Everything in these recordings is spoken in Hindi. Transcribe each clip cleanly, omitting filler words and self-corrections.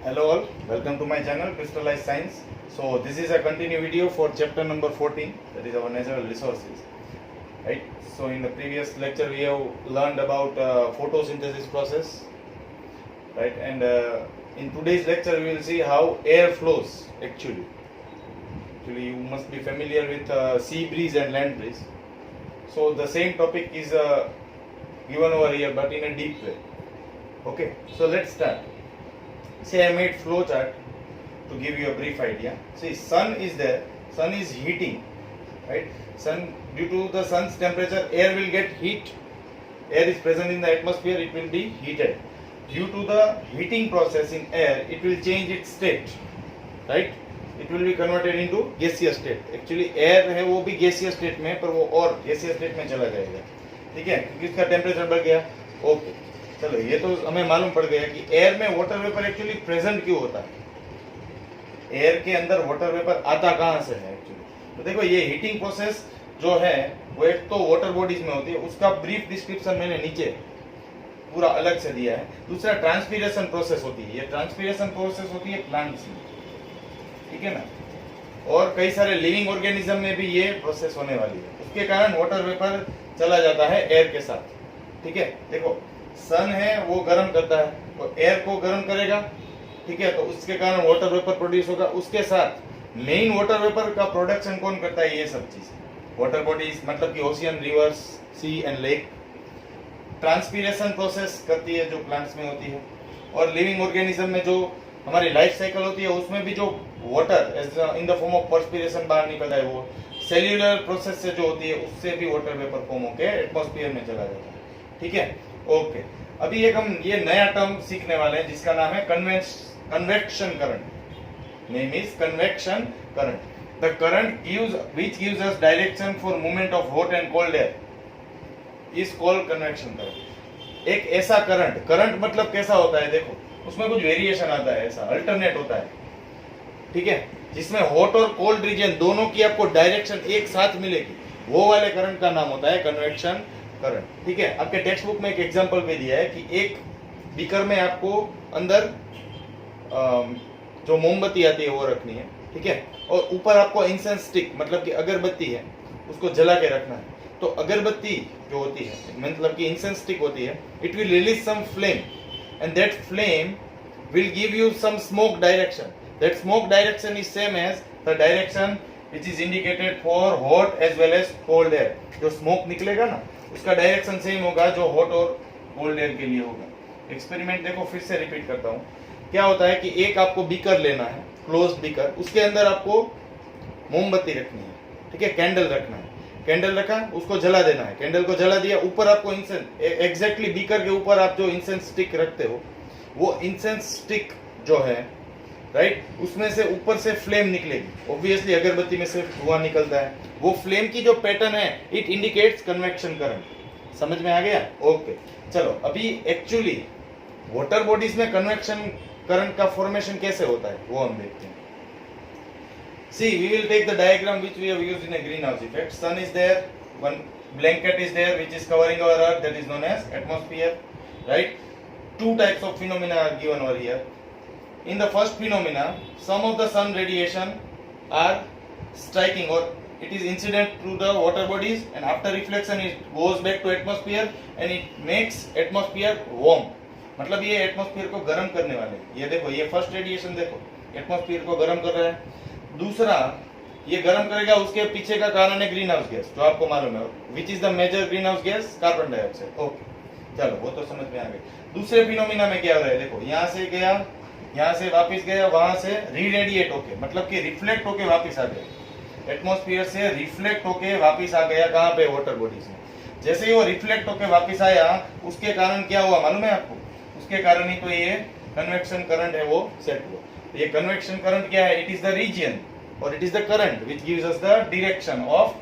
Hello all, welcome to my channel Crystallized Science. So this is a continue video for chapter number 14, that is our natural resources. Right. So in the previous lecture we have learned about photosynthesis process. Right. And in today's lecture we will see how air flows actually. Actually you must be familiar with sea breeze and land breeze. So the same topic is given over here but in a deep way. Okay. So let's start. Say I made flow chart to give you a brief idea. See, sun is there, sun is heating, right? Sun, due to the sun's temperature, air will get heat. Air is present in the atmosphere, it will be heated. Due to the heating process in air, it will change its state, right? It will be converted into gaseous state. Actually, air है वो भी gaseous state में, पर वो और gaseous state में चला जाएगा, ठीक है? क्योंकि इसका टेम्परेचर बढ़ गया. ओके, चलो ये तो हमें मालूम पड़ गया कि एयर में वाटर वेपर एक्चुअली प्रेजेंट क्यों होता है. एयर के अंदर वाटर वेपर आता कहां से है एक्चुअली. तो देखो ये हीटिंग प्रोसेस जो है वो एक तो वाटर बॉडीज में होती है, उसका ब्रीफ डिस्क्रिप्शन मैंने नीचे पूरा अलग से दिया है. दूसरा ट्रांसपीरेशन प्रोसेस होती है. ये ट्रांसपीरेशन प्रोसेस होती है प्लांट्स में, ठीक है ना. और कई सारे लिविंग ऑर्गेनिज्म में भी ये प्रोसेस होने वाली है. उसके कारण वाटर वेपर चला जाता है एयर के साथ, ठीक है. देखो सन है वो गर्म करता है तो एयर को गर्म करेगा, ठीक है. तो उसके कारण वाटर वेपर प्रोड्यूस होगा. उसके साथ मेन वाटर वेपर का प्रोडक्शन कौन करता है, ये सब चीज वाटर बॉडीज मतलब कि ocean, rivers, sea and lake. Transpiration process करती है जो प्लांट्स में होती है. और लिविंग ऑर्गेनिज्म में जो हमारी लाइफ साइकिल होती है उसमें भी जो water in the form of perspiration बाहर निकलता है वो सेल्यूलर प्रोसेस से जो होती है उससे भी वाटर वेपर फॉर्म होकर एटमॉस्फेयर में चला जाता है, ठीक है. ओके, अभी एक हम ये नया टर्म सीखने वाले हैं जिसका नाम है convection current. Name is convection current. The current which gives us direction for movement of hot and cold air is called convection current. एक ऐसा करंट मतलब कैसा होता है, देखो उसमें कुछ वेरिएशन आता है, ऐसा अल्टरनेट होता है, ठीक है, जिसमें हॉट और कोल्ड रीजन दोनों की आपको डायरेक्शन एक साथ मिलेगी. वो वाले करंट का नाम होता है कन्वेक्शन करंट, ठीक है. आपके टेक्स्ट बुक में एक एग्जांपल भी दिया है कि एक बीकर में आपको अंदर जो मोमबत्ती आती है वो रखनी है, ठीक है. और ऊपर आपको इंसेंस स्टिक मतलब कि अगरबत्ती है उसको जला के रखना है. तो अगरबत्ती जो होती है मतलब कि इंसेंस स्टिक होती है, it will release some flame and that flame will give you some smoke direction. That smoke direction is same as the direction which is indicated for hot as well as cold air. जो स्मोक निकलेगा ना उसका डायरेक्शन सेम होगा जो हॉट और कोल्ड एयर के लिए होगा. एक्सपेरिमेंट देखो फिर से रिपीट करता हूँ. क्या होता है कि एक आपको बीकर लेना है, क्लोज्ड बीकर, उसके अंदर आपको मोमबत्ती रखनी है, ठीक है, कैंडल रखना है. कैंडल रखा, उसको जला देना है. कैंडल को जला दिया, ऊपर आपको इंसेंस एग्जैक्टली बीकर के ऊपर आप जो इंसेंस स्टिक रखते हो वो इंसेंस स्टिक जो है राइट उसमें से ऊपर से फ्लेम निकलेगी. ऑब्वियसली अगरबत्ती में से धुआं निकलता है. वो फ्लेम की जो पैटर्न है इट इंडिकेट्स कन्वेक्शन करंट. समझ में आ गया. ओके, चलो अभी एक्चुअली वाटर बॉडीज में कन्वेक्शन करंट का फॉर्मेशन कैसे होता है वो हम देखते हैं. See we will take the diagram which we have used in a greenhouse effect. Sun is there, one blanket is there which is covering our earth, that is known as atmosphere, right. Two types of phenomena are given over here. In the first phenomena, some of the sun radiation are striking or it is incident through the water bodies and after reflection it goes back to atmosphere and it makes atmosphere warm. मतलब ये एटमॉस्फेयर को गर्म करने वाले. ये देखो ये फर्स्ट रेडिएशन देखो एटमॉस्फेयर को गर्म कर रहा है. दूसरा ये गर्म करेगा उसके पीछे का कारण है ग्रीन हाउस गैस जो आपको मालूम है. Which is the major greenhouse gas, carbon dioxide. Okay, चलो वो तो समझ में आ गई. दूसरे फिनोमिना में क्या हो रहा है, देखो यहाँ से गया, यहाँ से वापस गया, वहां से रीरेडिएट होके मतलब कि रिफ्लेक्ट होके वापस आ गया. एटमॉस्फेयर से रिफ्लेक्ट होके वापस आ गया कहाँ पे, वाटर बॉडीज में. जैसे ही वो रिफ्लेक्ट होके वापस आया उसके कारण क्या हुआ मालूम है आपको, उसके कारण ही तो ये कन्वेक्शन करंट है वो सेट हुआ. ये कन्वेक्शन करंट क्या है, इट इज द रीजन और it is the current which gives us the direction of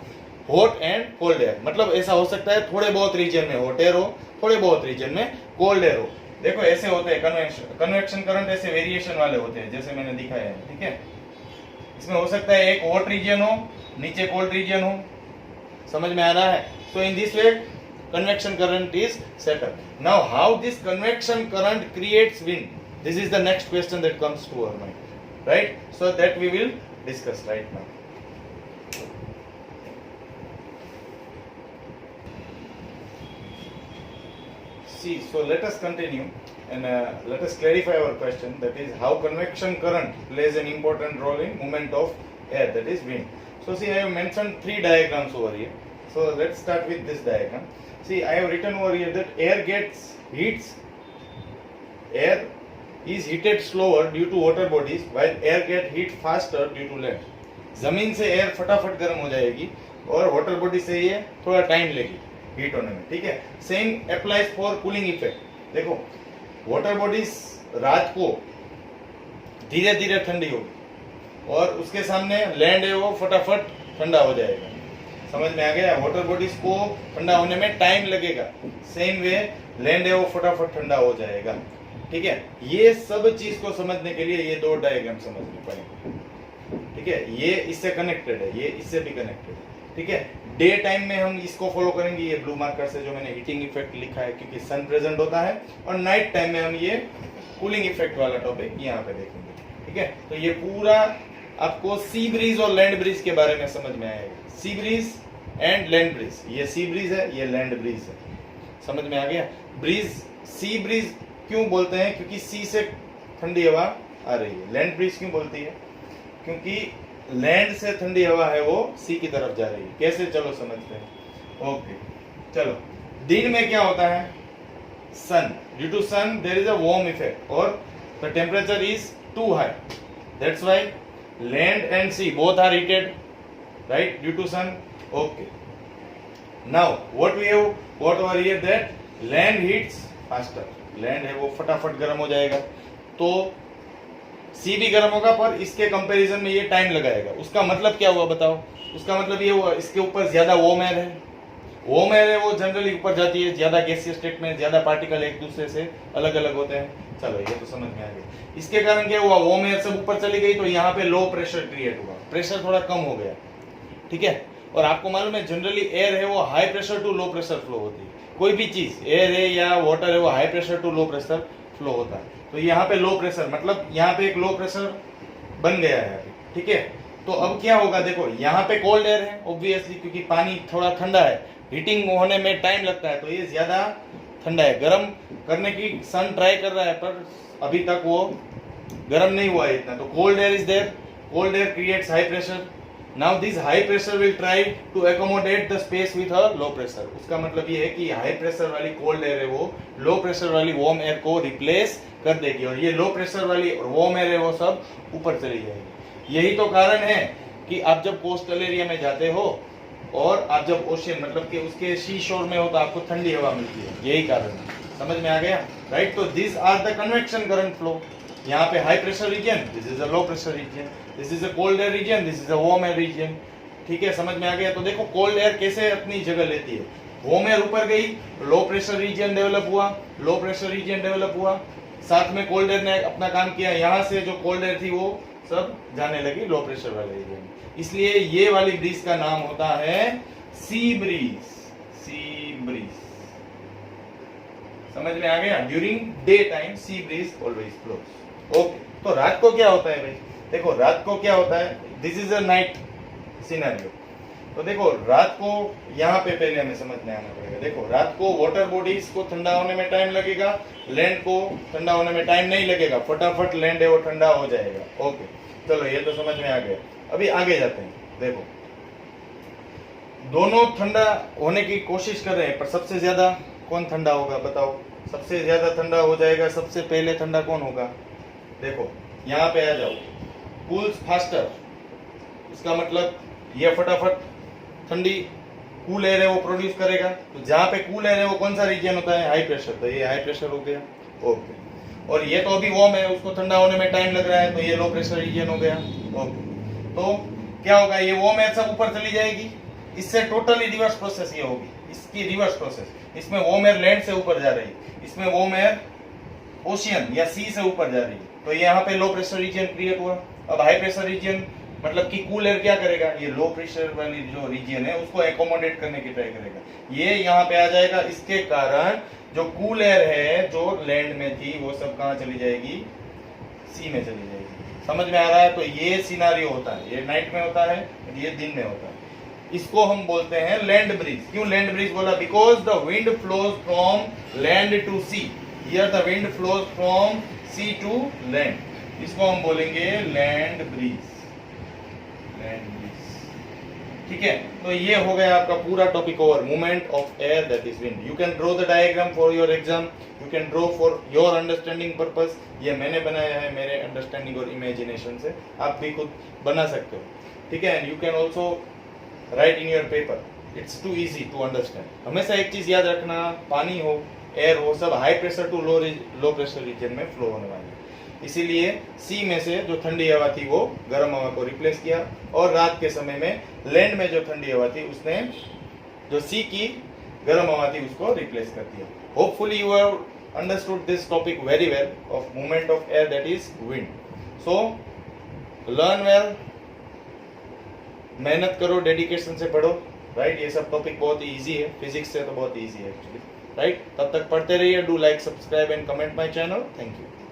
hot and cold air. मतलब ऐसा हो सकता है थोड़े बहुत रीजन में हॉट एयर हो, थोड़े बहुत रीजन में कोल्ड एयर हो. देखो ऐसे होते हैं कन्वेक्शन करंट, ऐसे वेरिएशन वाले होते हैं जैसे मैंने दिखाया है, ठीक है. इसमें हो सकता है एक हॉट रीजन हो, नीचे कोल्ड रीजन हो. समझ में आ रहा है. So in this way convection current is set up. Now how this convection current creates wind, This is the next question that comes to our mind, right? So that we will discuss right now. See, so let us continue and let us clarify our question, that is how convection current plays an important role in movement of air, that is wind. So see, I have mentioned 3 diagrams over here. So let's start with this diagram. See, I have written over here that air is heated slower due to water bodies while air get heat faster due to land. जमीन से एयर फटाफट गर्म हो जाएगी और वाटर बॉडी से ये थोड़ा टाइम लेगी हीट होने में, ठीक है. Same applies for cooling effect. देखो वाटर बॉडीज रात को धीरे धीरे ठंडी होगी और उसके सामने लैंड है वो फटाफट ठंडा हो जाएगा. समझ में आ गया? वाटर बॉडीज को ठंडा होने में टाइम लगेगा, सेम वे लैंड है वो फटाफट ठंडा हो जाएगा, ठीक है. ये सब चीज को समझने के लिए ये 2 डायग्राम समझने पड़ेंगे, ठीक है. ये इससे कनेक्टेड है, ये इससे भी कनेक्टेड है, ठीक है. डे टाइम में हम इसको फॉलो करेंगे, ये ब्लू मार्कर से जो मैंने हीटिंग इफेक्ट लिखा है क्योंकि सन प्रेजेंट होता है, और नाइट टाइम में हम ये कूलिंग इफेक्ट वाला टॉपिक यहाँ पे देखेंगे, ठीक है. तो ये पूरा आपको सी ब्रीज और लैंड ब्रीज के बारे में समझ में आएगा. Sea breeze and land breeze, ये सी ब्रीज है, ये लैंड ब्रीज है. समझ में आ गया? ब्रीज, सी ब्रीज क्यों बोलते हैं? क्योंकि सी से ठंडी हवा आ रही है. लैंड ब्रीज क्यों बोलती है? क्योंकि लैंड से ठंडी हवा है वो सी की तरफ जा रही है. कैसे? चलो समझते हैं. ओके, चलो. दिन में क्या होता है? Sun, due to sun there is a warm effect और the temperature is too high, that's why land and sea both are heated, right, due to sun. Okay, now what we have what over here, that land heats faster. Land है वो फटाफट गर्म हो जाएगा, तो सी भी गर्म होगा पर इसके कंपैरिजन में ये टाइम लगाएगा. उसका मतलब क्या हुआ बताओ? उसका मतलब ये हुआ इसके ऊपर ज्यादा वार्म एयर है. वार्म एयर है वो जनरली ऊपर जाती है, ज्यादा गैसियस स्टेट में ज्यादा पार्टिकल एक दूसरे से अलग अलग होते हैं. चलो ये तो समझ में आ गया. इसके कारण क्या हुआ? वार्म एयर सब ऊपर चली गई तो यहाँ पे लो प्रेशर क्रिएट हुआ, प्रेशर थोड़ा कम हो गया, ठीक है. और आपको मालूम है जनरली एयर है वो high pressure to low pressure flow होती है. कोई भी चीज, एयर है या वाटर है, वो high pressure to low pressure flow होता है. तो यहाँ पे लो प्रेशर मतलब यहाँ पे एक लो प्रेशर बन गया है, ठीक है. तो अब क्या होगा? देखो यहाँ पे कोल्ड एयर है ऑब्वियसली, क्योंकि पानी थोड़ा ठंडा है, हीटिंग होने में टाइम लगता है, तो ये ज्यादा ठंडा है. गर्म करने की सन ट्राई कर रहा है पर अभी तक वो गर्म नहीं हुआ है इतना. तो cold air is there, cold air creates high pressure. Now this high pressure will try to accommodate the space with a low pressure. उसका मतलब ये है कि हाई प्रेशर वाली कोल्ड एयर है वो लो प्रेशर वाली वार्म एयर को रिप्लेस कर देगी, और ये लो प्रेशर वाली वार्म एयर है वो सब ऊपर चली जाएगी. यही तो कारण है कि आप जब कोस्टल एरिया में जाते हो और आप जब ओशियन मतलब कि उसके सी शोर में हो तो आपको ठंडी हवा मिलती है. यही कारण है. समझ में आ गया? राइट. तो this are the convection current flow. यहाँ पे high pressure region, this is a low pressure region, this is a cold air region, this is a warm air region, ठीक है. समझ में आ गया? तो देखो कोल्ड एयर कैसे अपनी जगह लेती है. वार्म एयर ऊपर गई, लो प्रेशर रीजन डेवलप हुआ, लो प्रेशर रीजन डेवलप हुआ, साथ में कोल्ड एयर ने अपना काम किया. यहाँ से जो कोल्ड एयर थी वो सब जाने लगी लो प्रेशर वाले रीजन. इसलिए ये वाली ब्रीज का नाम होता है सी ब्रीज. Sea breeze. समझ में आ गया? During day time sea breeze always flows. Okay, तो रात को क्या होता है भाई? देखो रात को क्या होता है, this is a night scenario. तो देखो रात को यहाँ पे पहले हमें समझने आना पड़ेगा. देखो रात को वाटर बॉडीज को ठंडा होने में टाइम लगेगा, लैंड को ठंडा होने में टाइम नहीं लगेगा, फटाफट लैंड है वो ठंडा हो जाएगा. ओके, चलो ये तो समझ में आ गया. अभी आगे जाते हैं. देखो दोनों ठंडा होने की कोशिश कर रहे हैं, पर सबसे ज्यादा कौन ठंडा होगा बताओ? सबसे ज्यादा ठंडा हो जाएगा, सबसे पहले ठंडा कौन होगा? देखो यहाँ पे आ जाओ. कूल्स फास्टर, इसका मतलब ये फटाफट ठंडी कूल एयर है वो प्रोड्यूस करेगा. तो जहाँ पे कूल एयर है वो कौन सा रीजन होता है? High pressure. तो ये हाई प्रेशर हो गया. ओके, और ये तो अभी वार्म है, उसको ठंडा होने में टाइम लग रहा है, तो ये लो प्रेशर रीजन हो गया. ओके, तो क्या होगा? ये वार्म एयर सब ऊपर चली जाएगी. इससे टोटली रिवर्स प्रोसेस ये होगी, इसकी रिवर्स प्रोसेस. इसमें वार्म एयर लैंड से ऊपर जा रही है, इसमें वार्म एयर ओशियन या सी से ऊपर जा रही है. तो यहाँ पे लो प्रेशर रीजन क्रिएट हुआ. अब हाई प्रेशर रीजन मतलब कि कूल एयर क्या करेगा, ये लो प्रेशर वाली जो रीजन है उसको एकोमोडेट करने की ट्राई करेगा, ये यहाँ पे आ जाएगा। इसके कारण जो कूल एयर है जो लैंड में थी वो सब कहाँ चली जाएगी, सी में चली जाएगी। समझ में आ रहा है? तो ये सिनारियो होता है, ये नाइट में होता है, ये दिन में होता है। इसको हम बोलते हैं लैंड ब्रीज। क्यों लैंड ब्रीज बोला? Because the wind flows from land to sea, here the wind flows from sea to land. इसको हम बोलेंगे लैंड ब्रीज, लैंड ब्रीज। ठीक है, तो ये हो गया आपका पूरा topic over, movement of air that is wind. You can draw the diagram for your exam, you can draw for your understanding purpose. ये मैंने बनाया है मेरे अंडरस्टैंडिंग और इमेजिनेशन से, आप भी खुद बना सकते हो। ठीक है, and you can also write in your paper, it's too easy to understand. हमेशा एक चीज याद रखना, पानी हो एयर हो सब high pressure to low pressure region में फ्लो होने वाले हैं। इसीलिए सी में से जो ठंडी हवा थी वो गर्म हवा को रिप्लेस किया, और रात के समय में लैंड में जो ठंडी हवा थी उसने जो सी की गर्म हवा थी उसको रिप्लेस कर दिया। Hopefully you have understood this topic very well of movement of air that is wind. So learn well, मेहनत करो, डेडिकेशन से पढ़ो, राइट। ये सब टॉपिक बहुत ही इजी है, फिजिक्स से तो बहुत इजी है एक्चुअली, राइट। तब तक पढ़ते रहिए। Do like, subscribe and comment my channel. Thank you.